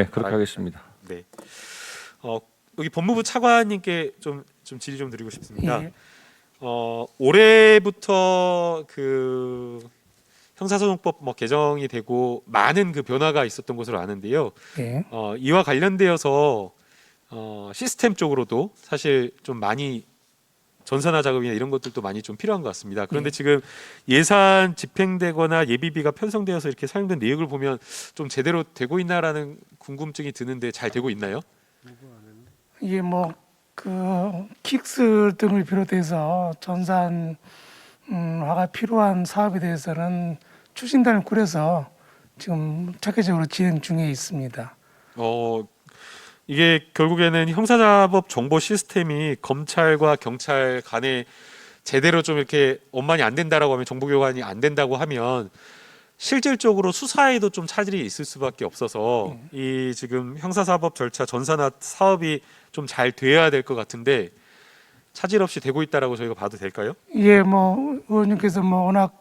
네, 그렇게 하겠습니다. 네. 여기 법무부 차관님께 좀 질의 좀 드리고 싶습니다. 예. 올해부터 그 형사소송법 개정이 되고 많은 그 변화가 있었던 것으로 아는데요. 예. 이와 관련되어서 시스템 쪽으로도 사실 좀 많이 전산화 작업이나 이런 것들도 많이 좀 필요한 것 같습니다. 그런데 지금 예산 집행되거나 예비비가 편성되어서 이렇게 사용된 내역을 보면 좀 제대로 되고 있나라는 궁금증이 드는데 잘 되고 있나요? 이게 그 킥스 등을 비롯해서 전산화가 필요한 사업에 대해서는 추진단을 꾸려서 지금 체계적으로 진행 중에 있습니다. 이게 결국에는 형사자법 정보 시스템이 검찰과 경찰 간에 제대로 좀 이렇게 원만히 안 된다라고 하면 정보 교환이 안 된다고 하면 실질적으로 수사에도 좀 차질이 있을 수밖에 없어서 이 지금 형사사법 절차 전산화 사업이 좀 잘 돼야 될 것 같은데 차질 없이 되고 있다라고 저희가 봐도 될까요? 예, 의원님께서 워낙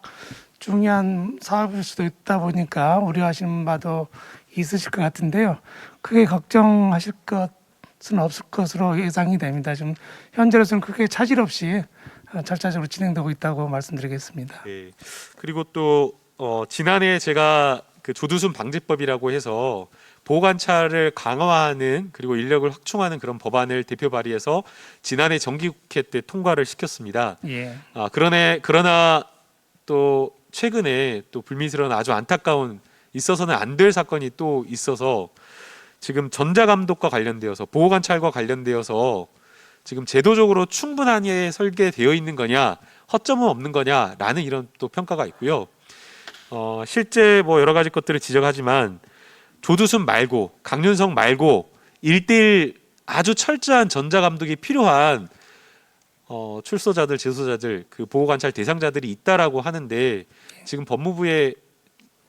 중요한 사업일 수도 있다 보니까 우려하시는 바도 있으실 것 같은데요. 크게 걱정하실 것은 없을 것으로 예상이 됩니다. 지금 현재로서는 크게 차질 없이 절차적으로 진행되고 있다고 말씀드리겠습니다. 네. 그리고 또 지난해 제가 그 조두순 방지법이라고 해서 보호관찰을 강화하는 그리고 인력을 확충하는 그런 법안을 대표 발의해서 지난해 정기국회 때 통과를 시켰습니다. 예. 그러나 또 최근에 또 불미스러운 아주 안타까운 있어서는 안 될 사건이 또 있어서 지금 전자감독과 관련되어서 보호관찰과 관련되어서 지금 제도적으로 충분하게 설계되어 있는 거냐 허점은 없는 거냐라는 이런 또 평가가 있고요. 실제 여러 가지 것들을 지적하지만 조두순 말고 강윤성 말고 1대1 아주 철저한 전자감독이 필요한 출소자들 재소자들 그 보호관찰 대상자들이 있다라고 하는데 지금 법무부에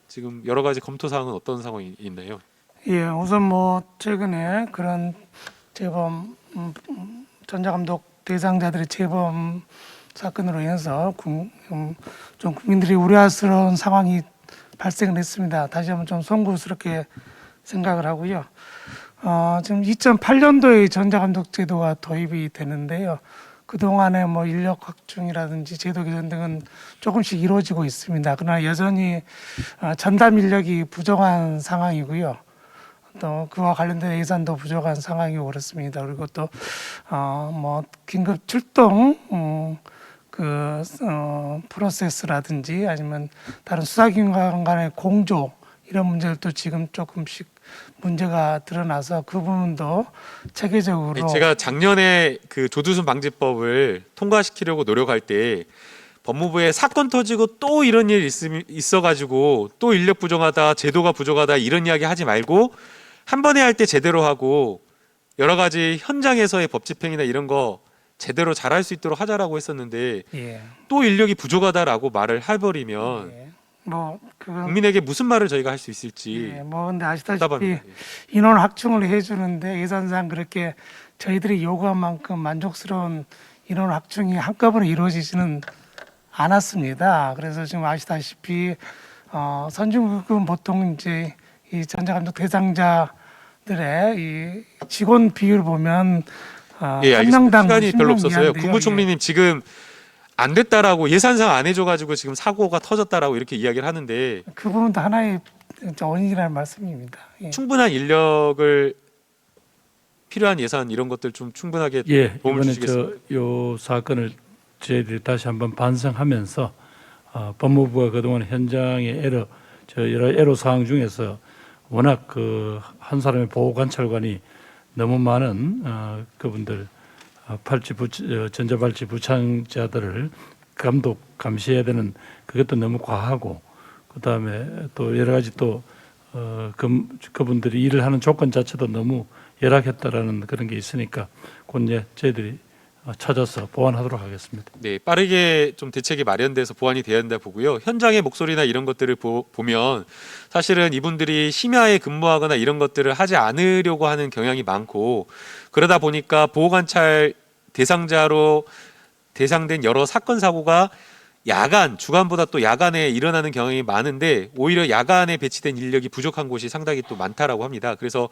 지금 여러 가지 검토 사항은 어떤 상황이 있나요? 예, 우선 최근에 그런 재범 전자감독 대상자들의 재범 사건으로 인해서 좀 국민들이 우려스러운 상황이 발생을 했습니다. 다시 한번 좀 송구스럽게 생각을 하고요. 지금 2008년도에 전자감독 제도가 도입이 되는데요. 그동안에 인력 확충이라든지 제도 개선 등은 조금씩 이루어지고 있습니다. 그러나 여전히 전담 인력이 부족한 상황이고요. 또 그와 관련된 예산도 부족한 상황이고 그렇습니다. 그리고 또 긴급 출동 프로세스라든지 아니면 다른 수사기관 간의 공조 이런 문제들도 지금 조금씩 문제가 드러나서 그 부분도 체계적으로 제가 작년에 그 조두순 방지법을 통과시키려고 노력할 때 법무부에 사건 터지고 또 이런 일 있어가지고 또 인력 부족하다 제도가 부족하다 이런 이야기 하지 말고 한 번에 할 때 제대로 하고 여러 가지 현장에서의 법 집행이나 이런 거 제대로 잘할 수 있도록 하자라고 했었는데 예. 또 인력이 부족하다라고 말을 해버리면 예. 국민에게 무슨 말을 저희가 할 수 있을지 근데 아시다시피 답답합니다. 인원 확충을 해주는데 예산상 그렇게 저희들이 요구한 만큼 만족스러운 인원 확충이 한꺼번에 이루어지지는 않았습니다. 그래서 지금 아시다시피 선진국은 보통 이제 이 전자감독 대상자들의 이 직원 비율 보면 한 명당 시간이 별로 10명 없어서요. 이하인데요. 국무총리님 지금 안 됐다라고 예산상 안 해줘가지고 지금 사고가 터졌다라고 이렇게 이야기를 하는데 그 부분도 하나의 원인이라는 말씀입니다. 예. 충분한 인력을 필요한 예산 이런 것들 좀 충분하게 도움을 이번에 주시겠습니까? 요 사건을 저희들이 다시 한번 반성하면서 법무부가 그동안 현장의 여러 애로 사항 중에서 워낙 한 사람의 보호 관찰관이 너무 많은 그분들 전자발찌 부착자들을 감시해야 되는 그것도 너무 과하고 그다음에 또 여러 가지 또 그분들이 일을 하는 조건 자체도 너무 열악했다라는 그런 게 있으니까 곧 이제 저희들이 찾아서 보완하도록 하겠습니다. 네, 빠르게 좀 대책이 마련돼서 보완이 돼야 한다 보고요. 현장의 목소리나 이런 것들을 보면 사실은 이분들이 심야에 근무하거나 이런 것들을 하지 않으려고 하는 경향이 많고 그러다 보니까 보호관찰 대상자로 대상된 여러 사건 사고가 야간, 주간보다 또 야간에 일어나는 경향이 많은데 오히려 야간에 배치된 인력이 부족한 곳이 상당히 또 많다라고 합니다. 그래서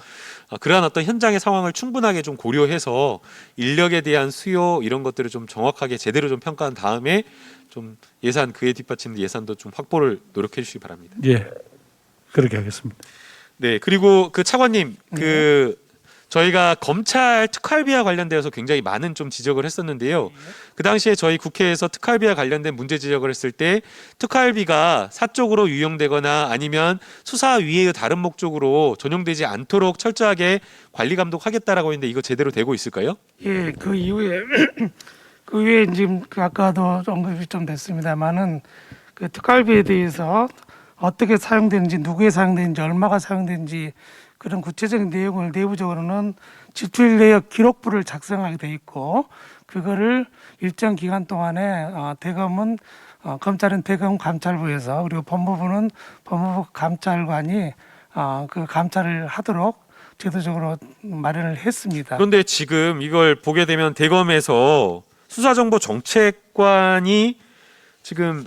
그러한 어떤 현장의 상황을 충분하게 좀 고려해서 인력에 대한 수요 이런 것들을 좀 정확하게 제대로 좀 평가한 다음에 좀 예산 그에 뒷받침 예산도 좀 확보를 노력해 주시기 바랍니다. 예, 그렇게 하겠습니다. 네, 그리고 그 차관님, 저희가 검찰 특활비와 관련되어서 굉장히 많은 좀 지적을 했었는데요. 그 당시에 저희 국회에서 특활비와 관련된 문제 지적을 했을 때 특활비가 사적으로 유용되거나 아니면 수사 위의 다른 목적으로 전용되지 않도록 철저하게 관리 감독하겠다라고 했는데 이거 제대로 되고 있을까요? 예, 그 이후에 그 외에 지금 그 아까도 언급이 좀 됐습니다만은 그 특활비에 대해서 어떻게 사용되는지, 누구에 사용되는지, 얼마가 사용되는지 그런 구체적인 내용을 내부적으로는 지출 내역 기록부를 작성하게 돼 있고 그거를 일정 기간 동안에 대검은 검찰은 대검 감찰부에서 그리고 법무부는 법무부 감찰관이 그 감찰을 하도록 제도적으로 마련을 했습니다. 그런데 지금 이걸 보게 되면 대검에서 수사정보정책관이 지금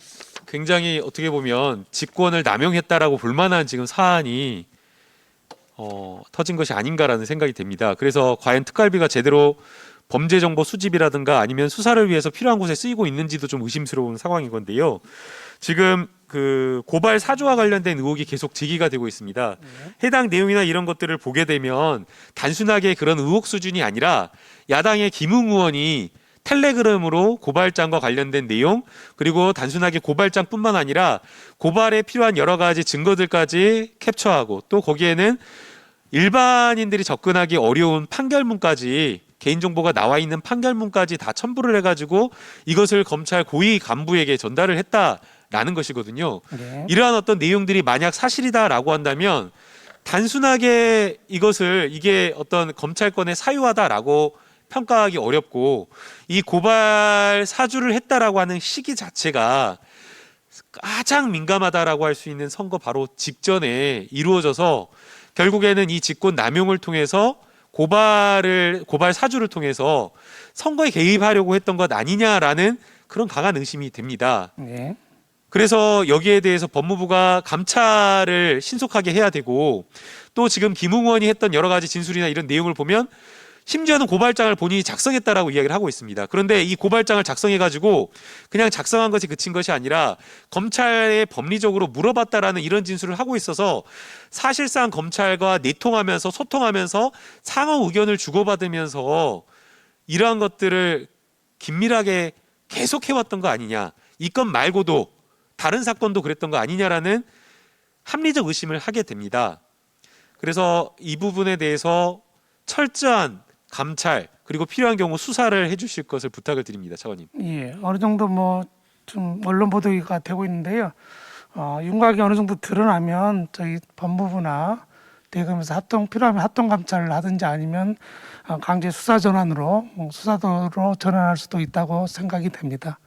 굉장히 어떻게 보면 직권을 남용했다라고 볼 만한 지금 사안이 터진 것이 아닌가라는 생각이 됩니다. 그래서 과연 특활비가 제대로 범죄 정보 수집이라든가 아니면 수사를 위해서 필요한 곳에 쓰이고 있는지도 좀 의심스러운 상황인 건데요. 지금 그 고발 사주와 관련된 의혹이 계속 제기가 되고 있습니다. 해당 내용이나 이런 것들을 보게 되면 단순하게 그런 의혹 수준이 아니라 야당의 김웅 의원이 텔레그램으로 고발장과 관련된 내용 그리고 단순하게 고발장뿐만 아니라 고발에 필요한 여러 가지 증거들까지 캡처하고 또 거기에는 일반인들이 접근하기 어려운 판결문까지 개인정보가 나와 있는 판결문까지 다 첨부를 해가지고 이것을 검찰 고위 간부에게 전달을 했다라는 것이거든요. 네. 이러한 어떤 내용들이 만약 사실이다라고 한다면 단순하게 이게 어떤 검찰권의 사유화다라고 평가하기 어렵고 이 고발 사주를 했다라고 하는 시기 자체가 가장 민감하다라고 할 수 있는 선거 바로 직전에 이루어져서 결국에는 이 직권 남용을 통해서 고발 사주를 통해서 선거에 개입하려고 했던 것 아니냐라는 그런 강한 의심이 됩니다. 네. 그래서 여기에 대해서 법무부가 감찰을 신속하게 해야 되고 또 지금 김웅 의원이 했던 여러 가지 진술이나 이런 내용을 보면 심지어는 고발장을 본인이 작성했다라고 이야기를 하고 있습니다. 그런데 이 고발장을 작성해가지고 그냥 작성한 것이 그친 것이 아니라 검찰에 법리적으로 물어봤다라는 이런 진술을 하고 있어서 사실상 검찰과 내통하면서 소통하면서 상호 의견을 주고받으면서 이러한 것들을 긴밀하게 계속해왔던 거 아니냐. 이 건 말고도 다른 사건도 그랬던 거 아니냐라는 합리적 의심을 하게 됩니다. 그래서 이 부분에 대해서 철저한 감찰 그리고 필요한 경우 수사를 해주실 것을 부탁을 드립니다, 차관님. 예, 어느 정도 뭐 좀 언론 보도가 되고 있는데요. 윤곽이 어느 정도 드러나면 저희 법무부나 대검에서 필요하면 합동 감찰을 하든지 아니면 강제 수사 전환으로 수사도로 전환할 수도 있다고 생각이 됩니다.